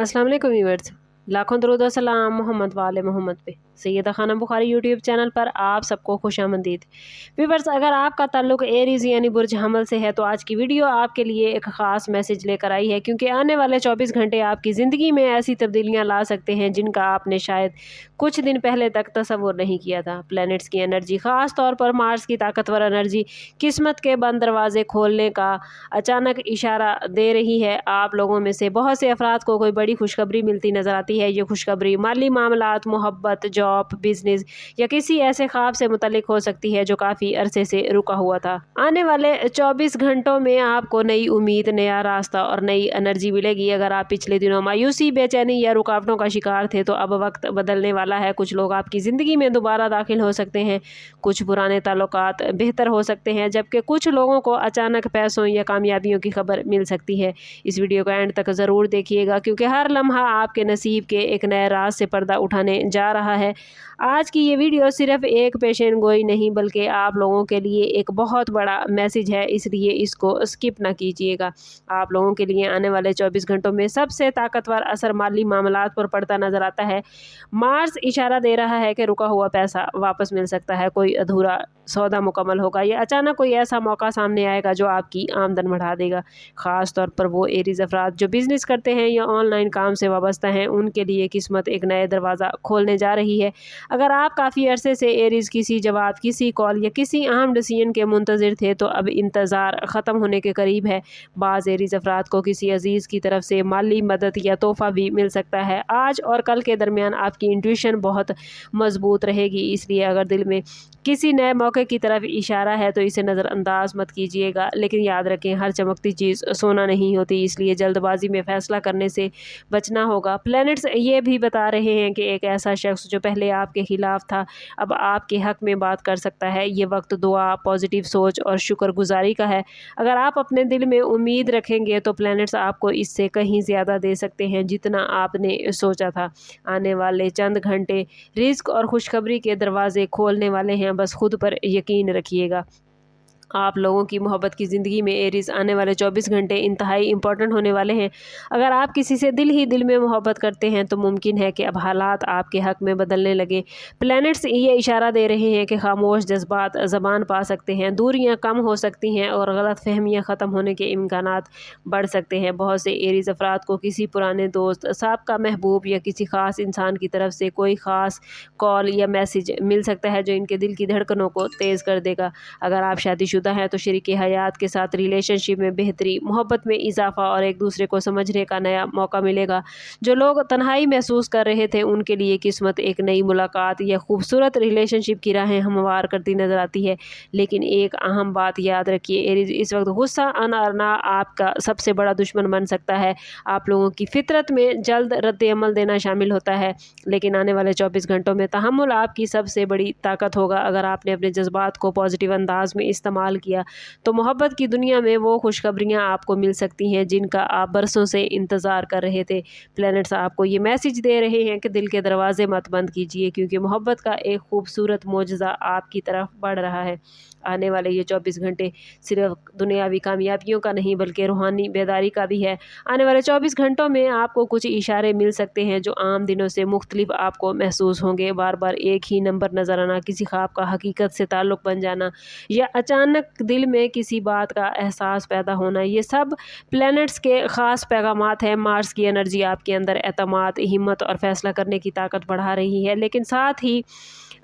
अस्सलाम वालेकुम व्यूअर्स, लाखों दरूद व सलाम मोहम्मद वाले मोहम्मद पे। सैयदा खानम बुखारी यूट्यूब चैनल पर आप सबको खुशामदीद। व्यूअर्स, अगर आपका ताल्लुक एरीज़ यानी बुर्ज हमल से है तो आज की वीडियो आपके लिए एक ख़ास मैसेज लेकर आई है, क्योंकि आने वाले 24 घंटे आपकी ज़िंदगी में ऐसी तब्दीलियाँ ला सकते हैं जिनका आपने शायद कुछ दिन पहले तक तसव्वुर नहीं किया था। प्लैनेट्स की एनर्जी, ख़ास तौर पर मार्स की ताकतवर एनर्जी, किस्मत के बंद दरवाजे खोलने का अचानक इशारा दे रही है। आप लोगों में से बहुत से अफराद को कोई बड़ी खुशखबरी मिलती नज़र आती है। ये खुशखबरी माली मामलात, मोहब्बत, जॉब, बिजनेस या किसी ऐसे ख्वाब से मुतल्लिक हो सकती है जो काफ़ी अरसे से रुका हुआ था। आने वाले 24 घंटों में आपको नई उम्मीद, नया रास्ता और नई एनर्जी मिलेगी। अगर आप पिछले दिनों मायूसी, बेचैनी या रुकावटों का शिकार थे तो अब वक्त बदलने वाला है। कुछ लोग आपकी ज़िंदगी में दोबारा दाखिल हो सकते हैं, कुछ पुराने ताल्लुकात बेहतर हो सकते हैं, जबकि कुछ लोगों को अचानक पैसों या कामयाबियों की खबर मिल सकती है। इस वीडियो को एंड तक ज़रूर देखिएगा, क्योंकि हर लम्हा आपके नसीब के एक नए राज से पर्दा उठाने जा रहा है। आज की ये वीडियो सिर्फ एक पेशेन गोई नहीं बल्कि आप लोगों के लिए एक बहुत बड़ा मैसेज है, इसलिए इसको स्किप ना कीजिएगा। आप लोगों के लिए आने वाले 24 घंटों में सबसे ताकतवर असर माली मामलात पर पड़ता नज़र आता है। मार्स इशारा दे रहा है कि रुका हुआ पैसा वापस मिल सकता है, कोई अधूरा सौदा मुकम्मल होगा या अचानक कोई ऐसा मौका सामने आएगा जो आपकी आमदन बढ़ा देगा। ख़ास तौर पर वो एरीज़ अफराद जो बिज़नेस करते हैं या ऑनलाइन काम से वाबस्ता हैं, उनके लिए किस्मत एक नए दरवाज़ा खोलने जा रही है। अगर आप काफ़ी अरसे से एरीज़ किसी जवाब, किसी कॉल या किसी अहम डिसीजन के मुंतज़िर थे तो अब इंतज़ार ख़त्म होने के करीब है। बाज़ एरीज़ अफराद को किसी अजीज़ की तरफ से माली मदद या तोहफ़ा भी मिल सकता है। आज और कल के दरमियान आपकी इंट्यूशन बहुत मजबूत रहेगी, इसलिए अगर दिल में किसी नए मौके की तरफ इशारा है तो इसे नज़रअंदाज मत कीजिएगा। लेकिन याद रखें, हर चमकती चीज़ सोना नहीं होती, इसलिए जल्दबाजी में फ़ैसला करने से बचना होगा। प्लैनेट्स ये भी बता रहे हैं कि एक ऐसा शख्स जो पहले आपके ख़िलाफ़ था अब आपके हक़ में बात कर सकता है। ये वक्त दुआ, पॉजिटिव सोच और शुक्रगुजारी का है। अगर आप अपने दिल में उम्मीद रखेंगे तो प्लैनेट्स आपको इससे कहीं ज़्यादा दे सकते हैं जितना आपने सोचा था। आने वाले चंद घंटे रिस्क और खुशखबरी के दरवाजे खोलने वाले हैं, बस खुद पर यकीन रखिएगा। आप लोगों की मोहब्बत की ज़िंदगी में एरीज़ आने वाले 24 घंटे इंतहाई इम्पोर्टेंट होने वाले हैं। अगर आप किसी से दिल ही दिल में मोहब्बत करते हैं तो मुमकिन है कि अब हालात आपके हक़ में बदलने लगें। प्लैनेट्स ये इशारा दे रहे हैं कि खामोश जज्बात ज़बान पा सकते हैं, दूरियां कम हो सकती हैं और गलतफहमियां ख़त्म होने के इम्कानात बढ़ सकते हैं। बहुत से एरीज़ अफराद को किसी पुराने दोस्त, साबका महबूब या किसी ख़ास इंसान की तरफ से कोई ख़ास कॉल या मैसेज मिल सकता है जो इनके दिल की धड़कनों को तेज़ कर देगा। अगर आप शादीशुदा है तो शरीके हयात के साथ रिलेशनशिप में बेहतरी, मोहब्बत में इजाफा और एक दूसरे को समझने का नया मौका मिलेगा। जो लोग तन्हाई महसूस कर रहे थे उनके लिए किस्मत एक नई मुलाकात या खूबसूरत रिलेशनशिप की राहें हमवार करती नजर आती है। लेकिन एक अहम बात याद रखिए, एरीज, इस वक्त गुस्सा आना आपका सबसे बड़ा दुश्मन बन सकता है। आप लोगों की फितरत में जल्द रद्द अमल देना शामिल होता है, लेकिन आने वाले 24 घंटों में तहम्मुल आपकी सबसे बड़ी ताकत होगा। अगर आपने अपने जज्बात को पॉजिटिव अंदाज में इस्तेमाल किया तो मोहब्बत की दुनिया में वो खुशखबरियां आपको मिल सकती हैं जिनका आप बरसों से इंतज़ार कर रहे थे। प्लैनेट्स आपको ये मैसेज दे रहे हैं कि दिल के दरवाजे मत बंद कीजिए, क्योंकि मोहब्बत का एक खूबसूरत मोजज़ा आपकी तरफ बढ़ रहा है। आने वाले ये 24 घंटे सिर्फ दुनियावी कामयाबियों का नहीं बल्कि रूहानी बेदारी का भी है। आने वाले 24 घंटों में आपको कुछ इशारे मिल सकते हैं जो आम दिनों से मुख्तलिफ आपको महसूस होंगे। बार बार एक ही नंबर नज़र आना, किसी ख्वाब का हकीकत से ताल्लुक़ बन जाना या अचानक दिल में किसी बात का एहसास पैदा होना, ये सब प्लैनेट्स के ख़ास पैगामात हैं। मार्स की एनर्जी आपके अंदर एतमाद, हिम्मत और फैसला करने की ताकत बढ़ा रही है, लेकिन साथ ही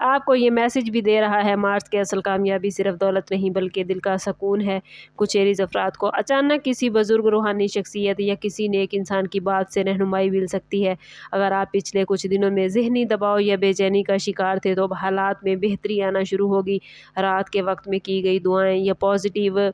आपको ये मैसेज भी दे रहा है मार्स की असल कामयाबी सिर्फ दौलत नहीं बल्कि दिल का सुकून है। कुछ एरीज़ अफराद को अचानक किसी बुजुर्ग रूहानी शख्सियत या किसी नेक इंसान की बात से रहनुमाई मिल सकती है। अगर आप पिछले कुछ दिनों में ज़हनी दबाव या बेचैनी का शिकार थे तो अब हालात में बेहतरी आना शुरू होगी। रात के वक्त में की गई दुआएं या पॉजिटिव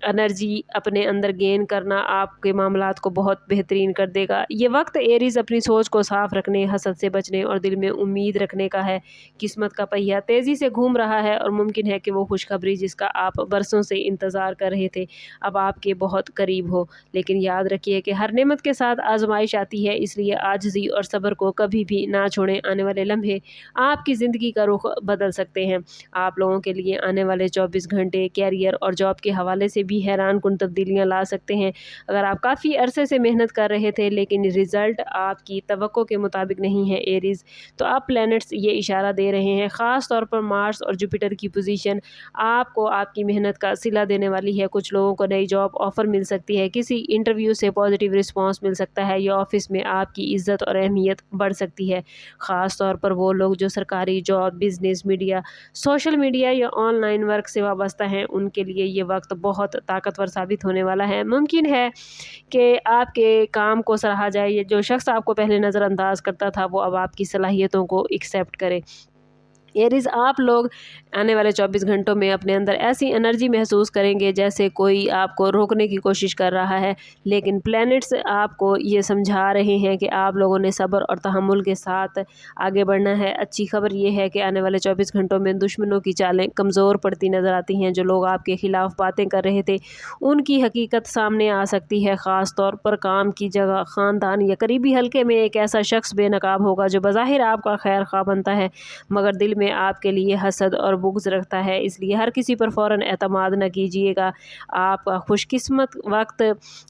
एनर्जी अपने अंदर गेन करना आपके मामलात को बहुत बेहतरीन कर देगा। ये वक्त एरीज़ अपनी सोच को साफ रखने, हसद से बचने और दिल में उम्मीद रखने का है। किस्मत का पहिया तेज़ी से घूम रहा है और मुमकिन है कि वो खुशखबरी जिसका आप बरसों से इंतज़ार कर रहे थे अब आपके बहुत करीब हो। लेकिन याद रखिए कि हर नेमत के साथ आजमाइश आती है, इसलिए आजिज़ी और सब्र को कभी भी ना छोड़ें। आने वाले लम्हे आपकी ज़िंदगी का रुख बदल सकते हैं। आप लोगों के लिए आने वाले 24 घंटे कैरियर और जॉब के हवाले से بھی حیران کن تبدیلیاں لا سکتے ہیں۔ اگر آپ کافی عرصے سے محنت کر رہے تھے لیکن رزلٹ آپ کی توقع کے مطابق نہیں ہے ایریز، تو اب پلینٹس یہ اشارہ دے رہے ہیں، خاص طور پر مارس اور جوپیٹر کی پوزیشن آپ کو آپ کی محنت کا صلہ دینے والی ہے۔ کچھ لوگوں کو نئی جاب آفر مل سکتی ہے، کسی انٹرویو سے پازیٹیو رسپانس مل سکتا ہے، یا آفس میں آپ کی عزت اور اہمیت بڑھ سکتی ہے۔ خاص طور پر وہ لوگ جو سرکاری job, business, media, social media یا آن لائن ورک سے وابستہ ہیں، ان کے لیے یہ وقت بہت طاقتور ثابت ہونے والا ہے۔ ممکن ہے کہ آپ کے کام کو سراہا جائے، جو شخص آپ کو پہلے نظر انداز کرتا تھا وہ اب آپ کی صلاحیتوں کو ایکسیپٹ کرے۔ ایریز، آپ لوگ آنے والے 24 گھنٹوں میں اپنے اندر ایسی انرجی محسوس کریں گے جیسے کوئی آپ کو روکنے کی کوشش کر رہا ہے، لیکن پلینٹس آپ کو یہ سمجھا رہے ہیں کہ آپ لوگوں نے صبر اور تحمل کے ساتھ آگے بڑھنا ہے۔ اچھی خبر یہ ہے کہ آنے والے 24 گھنٹوں میں دشمنوں کی چالیں کمزور پڑتی نظر آتی ہیں۔ جو لوگ آپ کے خلاف باتیں کر رہے تھے ان کی حقیقت سامنے آ سکتی ہے، خاص طور پر کام کی جگہ، خاندان یا قریبی حلقے میں ایک ایسا شخص بے نقاب ہوگا جو بظاہر آپ کا خیر خواہ بنتا ہے مگر دل میں آپ کے لیے حسد اور بغض رکھتا ہے، اس لیے ہر کسی پر فوراً اعتماد نہ کیجیے گا۔ آپ کا خوش قسمت وقت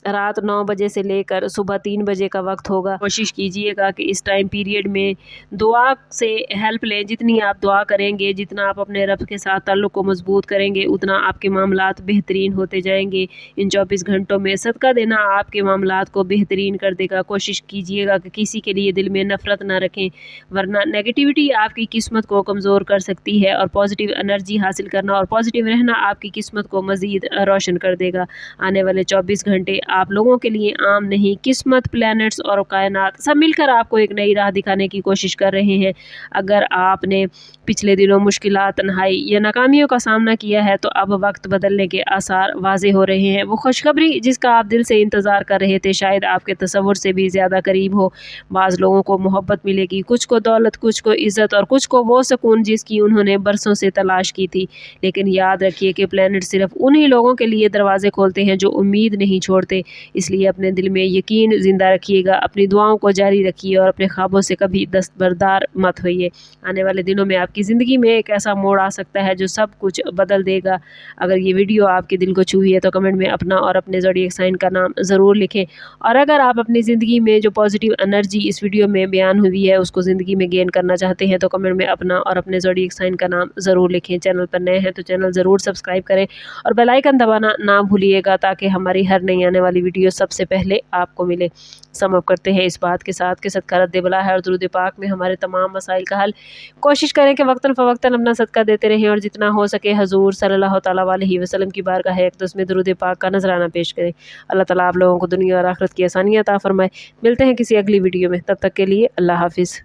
رات 9 بجے سے لے کر صبح 3 بجے کا وقت ہوگا۔ کوشش کیجیے گا کہ اس ٹائم پیریڈ میں دعا سے ہیلپ لیں۔ جتنی آپ دعا کریں گے، جتنا آپ اپنے رب کے ساتھ تعلق کو مضبوط کریں گے، اتنا آپ کے معاملات بہترین ہوتے جائیں گے۔ ان 24 گھنٹوں میں صدقہ دینا آپ کے معاملات کو بہترین کر دے گا۔ کوشش کیجیے گا کہ کسی کے لیے دل میں نفرت نہ رکھیں، ورنہ نیگیٹیوٹی آپ کی قسمت کو کمزور کر سکتی ہے، اور پازیٹیو انرجی حاصل کرنا اور پازیٹیو رہنا آپ کی قسمت کو مزید روشن کر دے گا۔ آنے والے 24 گھنٹے آپ لوگوں کے لیے عام نہیں، قسمت، پلینٹس اور کائنات سب مل کر آپ کو ایک نئی راہ دکھانے کی کوشش کر رہے ہیں۔ اگر آپ نے پچھلے دنوں مشکلات، تنہائی یا ناکامیوں کا سامنا کیا ہے تو اب وقت بدلنے کے آثار واضح ہو رہے ہیں۔ وہ خوشخبری جس کا آپ دل سے انتظار کر رہے تھے شاید آپ کے تصور سے بھی زیادہ قریب ہو۔ بعض لوگوں کو محبت ملے گی، کچھ کو دولت، کچھ کو عزت اور کچھ کو وہ سکون جس کی انہوں نے برسوں سے تلاش کی تھی۔ لیکن یاد رکھیے کہ پلینٹ صرف انہی لوگوں کے لیے دروازے کھولتے ہیں جو امید نہیں چھوڑتے، اس لیے اپنے دل میں یقین زندہ رکھیے گا، اپنی دعاؤں کو جاری رکھیے اور اپنے خوابوں سے کبھی دستبردار مت ہوئیے۔ آنے والے دنوں میں آپ کی زندگی میں ایک ایسا موڑ آ سکتا ہے جو سب کچھ بدل دے گا۔ اگر یہ ویڈیو آپ کے دل کو چھوئی ہے تو کمنٹ میں اپنا اور اپنے زوڈیک سائن کا نام ضرور لکھیں، اور اگر آپ اپنی زندگی میں جو پازیٹیو انرجی اس ویڈیو میں بیان ہوئی ہے اس کو زندگی میں گین کرنا چاہتے ہیں تو کمنٹ میں اپنا اور اپنے زوڈیک سائن کا نام ضرور لکھیں۔ چینل پر نئے ہیں تو چینل ضرور سبسکرائب کریں اور بیل آئیکن دبانا نہ بھولیے گا تاکہ ہماری ہر نئی آنے والی ویڈیو سب سے پہلے آپ کو ملے۔ سم اپ کرتے ہیں اس بات کے ساتھ کہ صدقہ رد بلا ہے اور درود پاک میں ہمارے تمام مسائل کا حل۔ کوشش کریں کہ وقتاً فوقتاً اپنا صدقہ دیتے رہیں اور جتنا ہو سکے حضور صلی اللہ تعالیٰ علیہ وسلم کی بارگاہ اقدس میں درود پاک کا نذرانہ پیش کریں۔ اللہ تعالیٰ آپ لوگوں کو دنیا اور آخرت کی آسانیاں عطا فرمائے۔ ملتے ہیں کسی اگلی ویڈیو میں، تب تک کے لیے اللہ حافظ۔